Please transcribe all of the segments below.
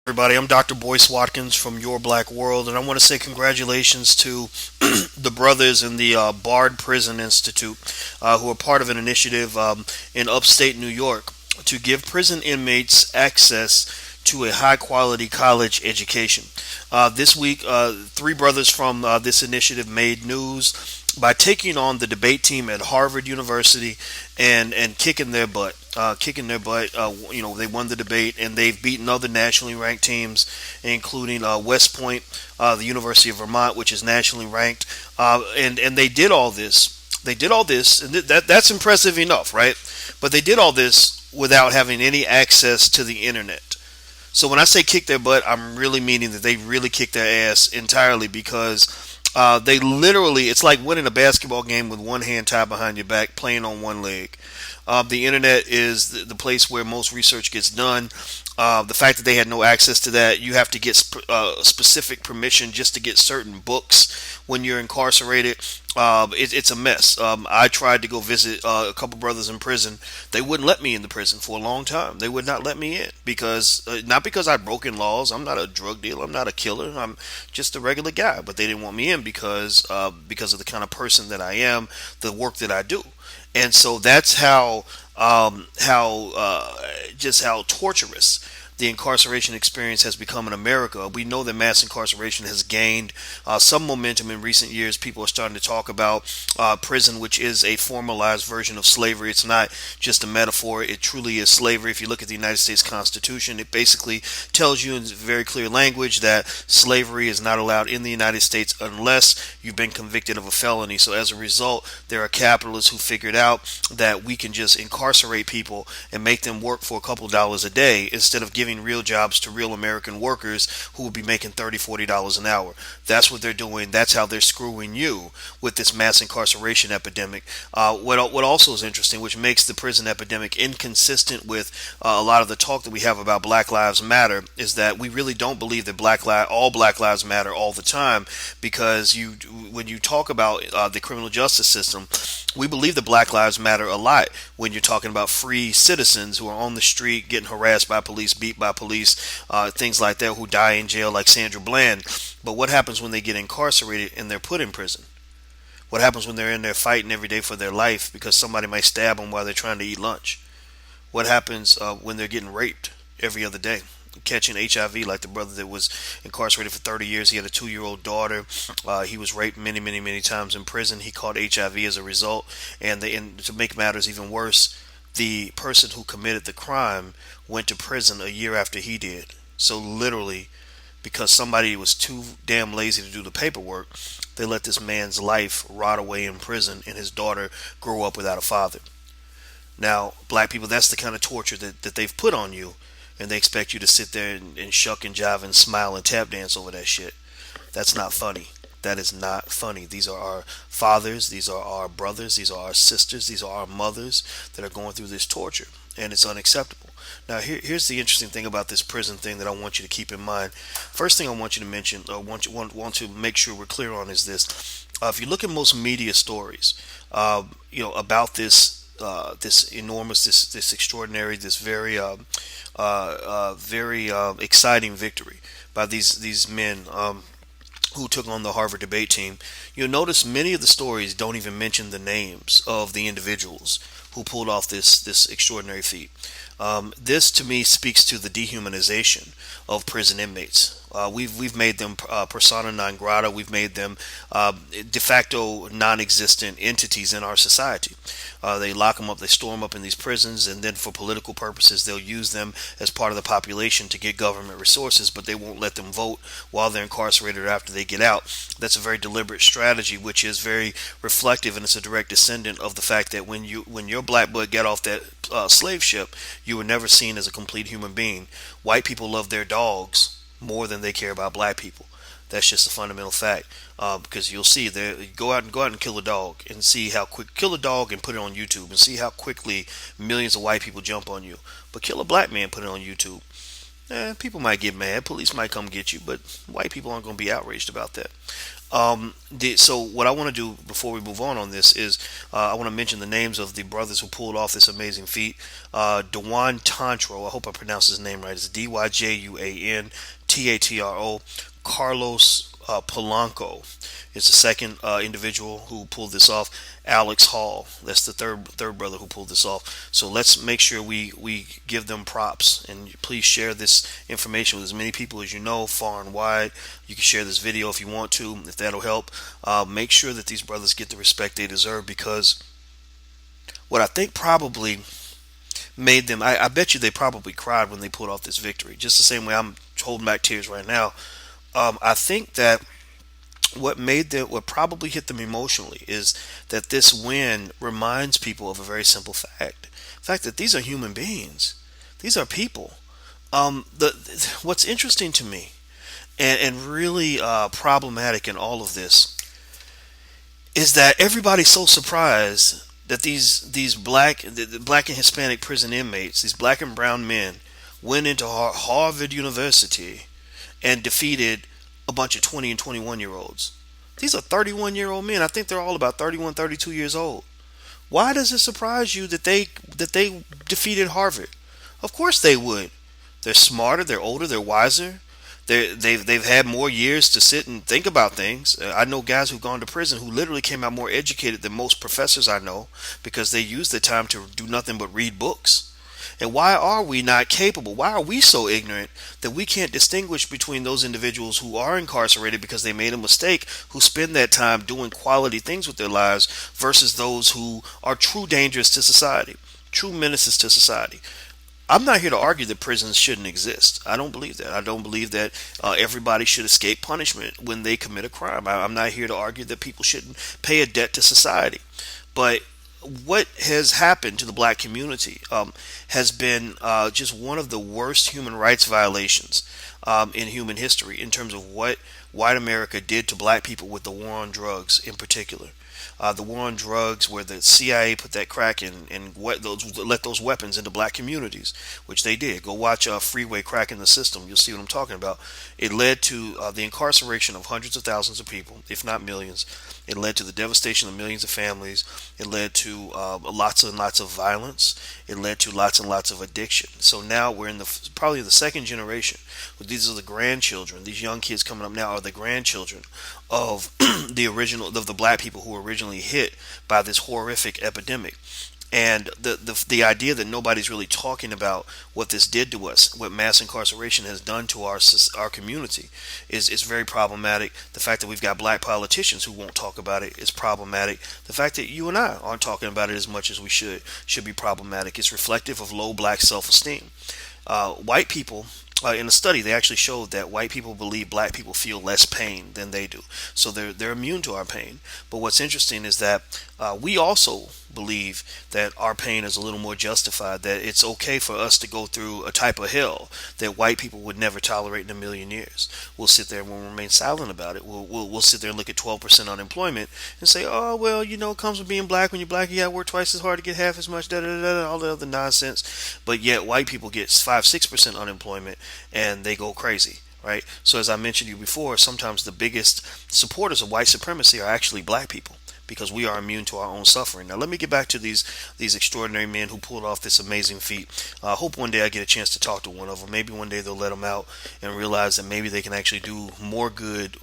Everybody, I'm Dr. Boyce Watkins from Your Black World, and I want to say congratulations to the brothers in the Bard Prison Institute who are part of an initiative in upstate New York to give prison inmates access to a high quality college education. This week, three brothers from this initiative made news by taking on the debate team at Harvard University and kicking their butt. They won the debate and they've beaten other nationally ranked teams, including West Point, the University of Vermont, which is nationally ranked. And they did all this. They did all this, and that's impressive enough, right? But they did all this without having any access to the internet. So when I say kick their butt, I'm really meaning that they really kicked their ass entirely because they literally, it's like winning a basketball game with one hand tied behind your back, playing on one leg. The internet is the place where most research gets done. The fact that they had no access to that, you have to get specific permission just to get certain books when you're incarcerated. It's a mess. I tried to go visit a couple brothers in prison. They wouldn't let me in the prison for a long time. They would not let me in because not because I'd broken laws. I'm not a drug dealer. I'm not a killer. I'm just a regular guy. But they didn't want me in because of the kind of person that I am, the work that I do. And so that's how torturous the incarceration experience has become in America. We know that mass incarceration has gained some momentum in recent years. People are starting to talk about prison, which is a formalized version of slavery. It's not just a metaphor. It truly is slavery. If you look at the United States Constitution, it basically tells you in very clear language that slavery is not allowed in the United States unless you've been convicted of a felony. So as a result, there are capitalists who figured out that we can just incarcerate people and make them work for a couple dollars a day instead of giving real jobs to real American workers who will be making $30, $40 an hour. That's what they're doing. That's how they're screwing you with this mass incarceration epidemic. What also is interesting, which makes the prison epidemic inconsistent with a lot of the talk that we have about Black Lives Matter, is that we really don't believe that all Black Lives matter all the time, because when you talk about the criminal justice system, we believe that Black Lives Matter a lot when you're talking about free citizens who are on the street getting harassed by police, beat by police, things like that, who die in jail like Sandra Bland. But what happens when they get incarcerated and they're put in prison? What happens when they're in there fighting every day for their life because somebody might stab them while they're trying to eat lunch? What happens when they're getting raped every other day? Catching HIV, like the brother that was incarcerated for 30 years. He had a 2-year-old daughter. He was raped many, many, many times in prison. He caught HIV as a result. And to make matters even worse, the person who committed the crime went to prison a year after he did. So literally, because somebody was too damn lazy to do the paperwork, they let this man's life rot away in prison and his daughter grow up without a father. Now, black people, that's the kind of torture that they've put on you, and they expect you to sit there and shuck and jive and smile and tap dance over that shit. That's not funny. That is not funny. These are our fathers, these are our brothers, these are our sisters, these are our mothers that are going through this torture, and it's unacceptable. Now, here's the interesting thing about this prison thing that I want you to keep in mind. First thing I want you to mention, want to make sure we're clear on, is this. If you look at most media stories, about this enormous, this extraordinary, this very exciting victory by these men who took on the Harvard debate team, you'll notice many of the stories don't even mention the names of the individuals who pulled off this extraordinary feat. This to me speaks to the dehumanization of prison inmates. We've made them persona non grata. We've made them de facto non-existent entities in our society. They lock them up, they store them up in these prisons, and then for political purposes, they'll use them as part of the population to get government resources, but they won't let them vote while they're incarcerated or after they get out. That's a very deliberate strategy, which is very reflective, and it's a direct descendant of the fact that when your black butt got off that slave ship, you were never seen as a complete human being. White people love their dogs more than they care about black people. That's just a fundamental fact. Because you'll see there, go out and kill a dog and see how quick, kill a dog and put it on YouTube and see how quickly millions of white people jump on you. But kill a black man, put it on YouTube. People might get mad, police might come get you, but white people aren't going to be outraged about that. So what I want to do before we move on this is I want to mention the names of the brothers who pulled off this amazing feat. Dyjuan Tatro, I hope I pronounced his name right. It's Dyjuan Tatro. Carlos Polanco is the second individual who pulled this off. Alex Hall, that's the third brother who pulled this off. So let's make sure we give them props, and please share this information with as many people as you know, far and wide. You can share this video if you want to, if that'll help. Make sure that these brothers get the respect they deserve, because what I think probably made them, I bet you they probably cried when they pulled off this victory, just the same way I'm holding back tears right now. I think that what probably hit them emotionally is that this win reminds people of a very simple fact that these are human beings, these are people. The What's interesting to me and really problematic in all of this is that everybody's so surprised that these black and Hispanic prison inmates, these black and brown men, went into Harvard University and defeated a bunch of 20 and 21-year olds. These are 31-year-old men. I think they're all about 31, 32 years old. Why does it surprise you that they defeated Harvard? Of course they would. They're smarter, they're older, they're wiser. They've had more years to sit and think about things. I know guys who've gone to prison who literally came out more educated than most professors I know, because they used the time to do nothing but read books. And why are we not capable? Why are we so ignorant that we can't distinguish between those individuals who are incarcerated because they made a mistake, who spend that time doing quality things with their lives, versus those who are true dangers to society, true menaces to society? I'm not here to argue that prisons shouldn't exist. I don't believe that. I don't believe that everybody should escape punishment when they commit a crime. I'm not here to argue that people shouldn't pay a debt to society. But what has happened to the black community has been just one of the worst human rights violations in human history, in terms of what white America did to black people with the war on drugs in particular. The war on drugs, where the CIA put that crack in and let those weapons into black communities, which they did. Go watch Freeway Crack in the System. You'll see what I'm talking about. It led to the incarceration of hundreds of thousands of people, if not millions. It led to the devastation of millions of families. It led to lots and lots of violence. It led to lots and lots of addiction. So now we're in probably the second generation. These are the grandchildren. These young kids coming up now are the grandchildren of the black people who were originally hit by this horrific epidemic. And the idea that nobody's really talking about what this did to us, what mass incarceration has done to our community, is very problematic. The fact that we've got black politicians who won't talk about it is problematic. The fact that you and I aren't talking about it as much as we should be problematic. It's reflective of low black self-esteem. White people, in a study, they actually showed that white people believe black people feel less pain than they do. So they're immune to our pain. But what's interesting is that we also believe that our pain is a little more justified, that it's okay for us to go through a type of hell that white people would never tolerate in a million years. We'll sit there and we'll remain silent about it. We'll sit there and look at 12% unemployment and say, oh, well, it comes with being black. When you're black, you got to work twice as hard to get half as much, all the other nonsense. But yet white people get 5-6% unemployment and they go crazy. Right? So as I mentioned to you before, sometimes the biggest supporters of white supremacy are actually black people, because we are immune to our own suffering. Now let me get back to these extraordinary men who pulled off this amazing feat. I hope one day I get a chance to talk to one of them. Maybe one day they'll let them out and realize that maybe they can actually do more good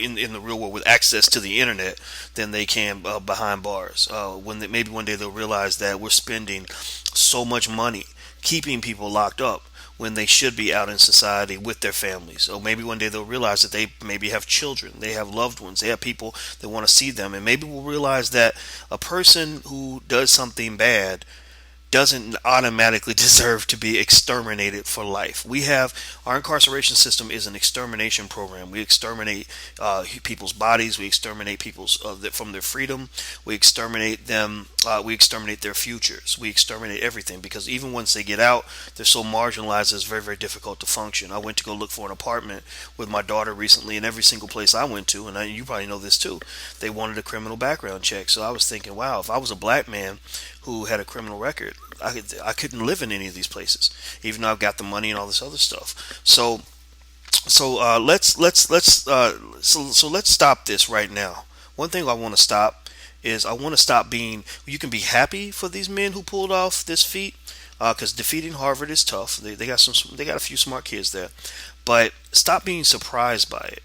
in the real world with access to the internet than they can behind bars. Maybe one day they'll realize that we're spending so much money keeping people locked up when they should be out in society with their families. Or maybe one day they'll realize that they maybe have children, they have loved ones, they have people that want to see them. And maybe we'll realize that a person who does something bad doesn't automatically deserve to be exterminated for life. Our incarceration system is an extermination program. We exterminate people's bodies. We exterminate people's from their freedom. We exterminate them. We exterminate their futures. We exterminate everything, because even once they get out, they're so marginalized it's very, very difficult to function. I went to go look for an apartment with my daughter recently, and every single place I went to, and you probably know this too, they wanted a criminal background check. So I was thinking, wow, if I was a black man who had a criminal record, I couldn't live in any of these places, even though I've got the money and all this other stuff. So So let's stop this right now. One thing I want to stop is I want to stop being. You can be happy for these men who pulled off this feat, because defeating Harvard is tough. They got some. They got a few smart kids there, but stop being surprised by it.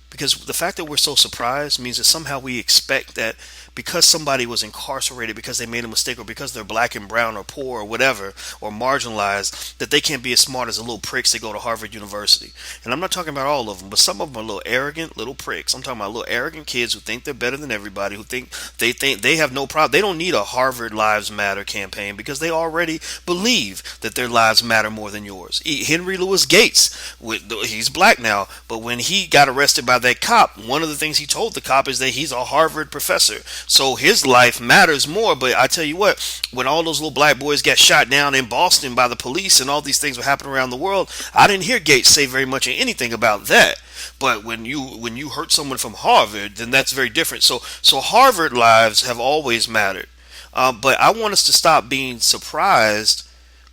Because the fact that we're so surprised means that somehow we expect that because somebody was incarcerated because they made a mistake, or because they're black and brown or poor or whatever, or marginalized, that they can't be as smart as the little pricks that go to Harvard University. And I'm not talking about all of them, but some of them are little arrogant little pricks. I'm talking about little arrogant kids who think they're better than everybody, who think they have no problem. They don't need a Harvard Lives Matter campaign because they already believe that their lives matter more than yours. Henry Louis Gates, he's black now, but when he got arrested by that cop, one of the things he told the cop is that he's a Harvard professor, so his life matters more. But I tell you what, when all those little black boys got shot down in Boston by the police and all these things were happening around the world, I didn't hear Gates say very much of anything about that. But when you hurt someone from Harvard, then that's very different. So Harvard lives have always mattered. But I want us to stop being surprised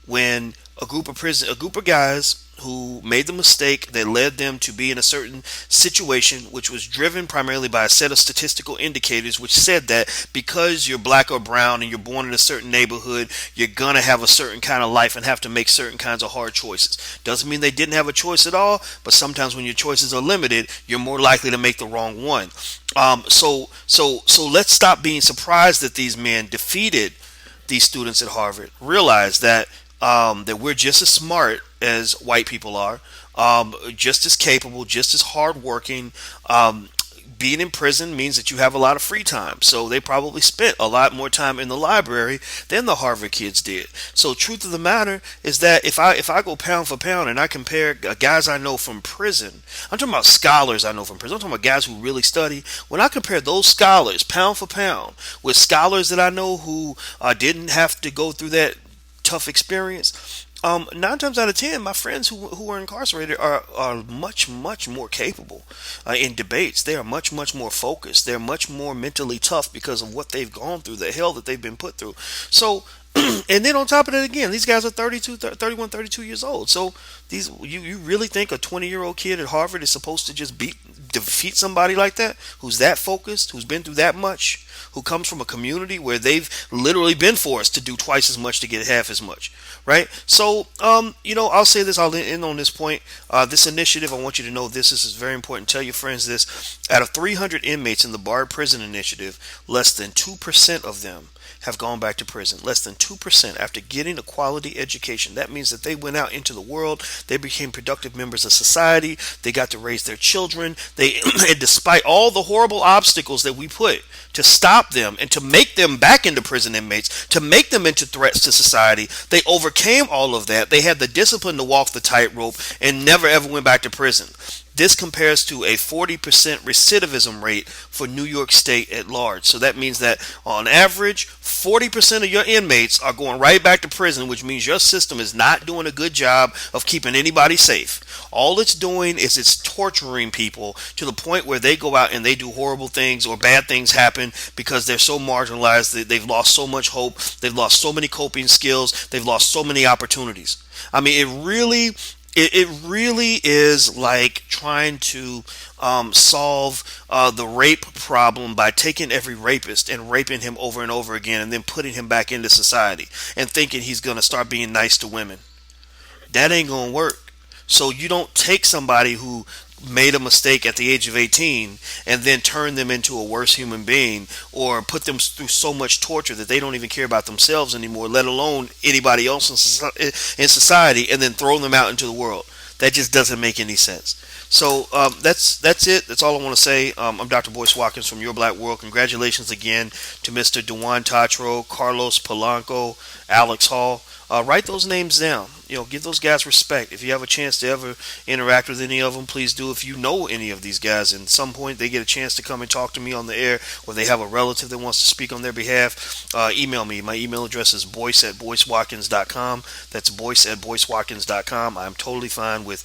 when a group of guys who made the mistake that led them to be in a certain situation, which was driven primarily by a set of statistical indicators, which said that because you're black or brown and you're born in a certain neighborhood, you're gonna have a certain kind of life and have to make certain kinds of hard choices. Doesn't mean they didn't have a choice at all, but sometimes when your choices are limited, you're more likely to make the wrong one. So let's stop being surprised that these men defeated these students at Harvard. Realize that we're just as smart as white people are, just as capable, just as hardworking. Being in prison means that you have a lot of free time, so they probably spent a lot more time in the library than the Harvard kids did. So, truth of the matter is that if I go pound for pound and I compare guys I know from prison, I'm talking about scholars I know from prison. I'm talking about guys who really study. When I compare those scholars pound for pound with scholars that I know who didn't have to go through that tough experience, 9 times out of 10, my friends who are incarcerated are much, much more capable in debates. They are much, much more focused. They're much more mentally tough because of what they've gone through, the hell that they've been put through. So, and then on top of that, again, these guys are 31, 32 years old. So you really think a 20-year-old kid at Harvard is supposed to just defeat somebody like that, who's that focused, who's been through that much, who comes from a community where they've literally been forced to do twice as much to get half as much, right? So, I'll say this, I'll end on this point. This initiative, I want you to know this is very important. Tell your friends this. Out of 300 inmates in the Barred Prison Initiative, less than 2% of them have gone back to prison. Less than 2% after getting a quality education. That means that they went out into the world, they became productive members of society, they got to raise their children. And despite all the horrible obstacles that we put to stop them and to make them back into prison inmates, to make them into threats to society, they overcame all of that. They had the discipline to walk the tightrope and never ever went back to prison. This compares to a 40% recidivism rate for New York State at large. So that means that on average, 40% of your inmates are going right back to prison, which means your system is not doing a good job of keeping anybody safe. All it's doing is it's torturing people to the point where they go out and they do horrible things, or bad things happen because they're so marginalized that they've lost so much hope, they've lost so many coping skills, they've lost so many opportunities. I mean, it really is like trying to solve the rape problem by taking every rapist and raping him over and over again and then putting him back into society and thinking he's going to start being nice to women. That ain't going to work. So you don't take somebody who made a mistake at the age of 18 and then turn them into a worse human being, or put them through so much torture that they don't even care about themselves anymore, let alone anybody else in society, and then throw them out into the world. That just doesn't make any sense. So that's it. That's all I want to say. I'm Dr. Boyce Watkins from Your Black World. Congratulations again to Mr. Dyjuan Tatro, Carlos Polanco, Alex Hall. Write those names down. Give those guys respect. If you have a chance to ever interact with any of them, please do. If you know any of these guys and at some point they get a chance to come and talk to me on the air, or they have a relative that wants to speak on their behalf, email me. My email address is boyce@boycewatkins.com. That's boyce@boycewatkins.com. I'm totally fine with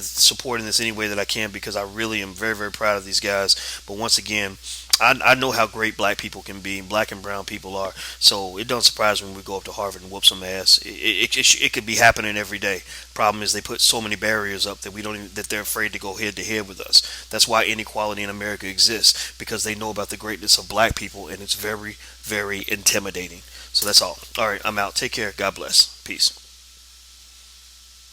supporting this any way that I can, because I really am very, very proud of these guys. But once again, I know how great black people can be, and black and brown people are. So it don't surprise me when we go up to Harvard and whoop some ass. It could be happening every day. Problem is they put so many barriers up that we don't even, that they're afraid to go head to head with us. That's why inequality in America exists, because they know about the greatness of black people, and it's very, very intimidating. So that's all. All right, I'm out. Take care. God bless. Peace.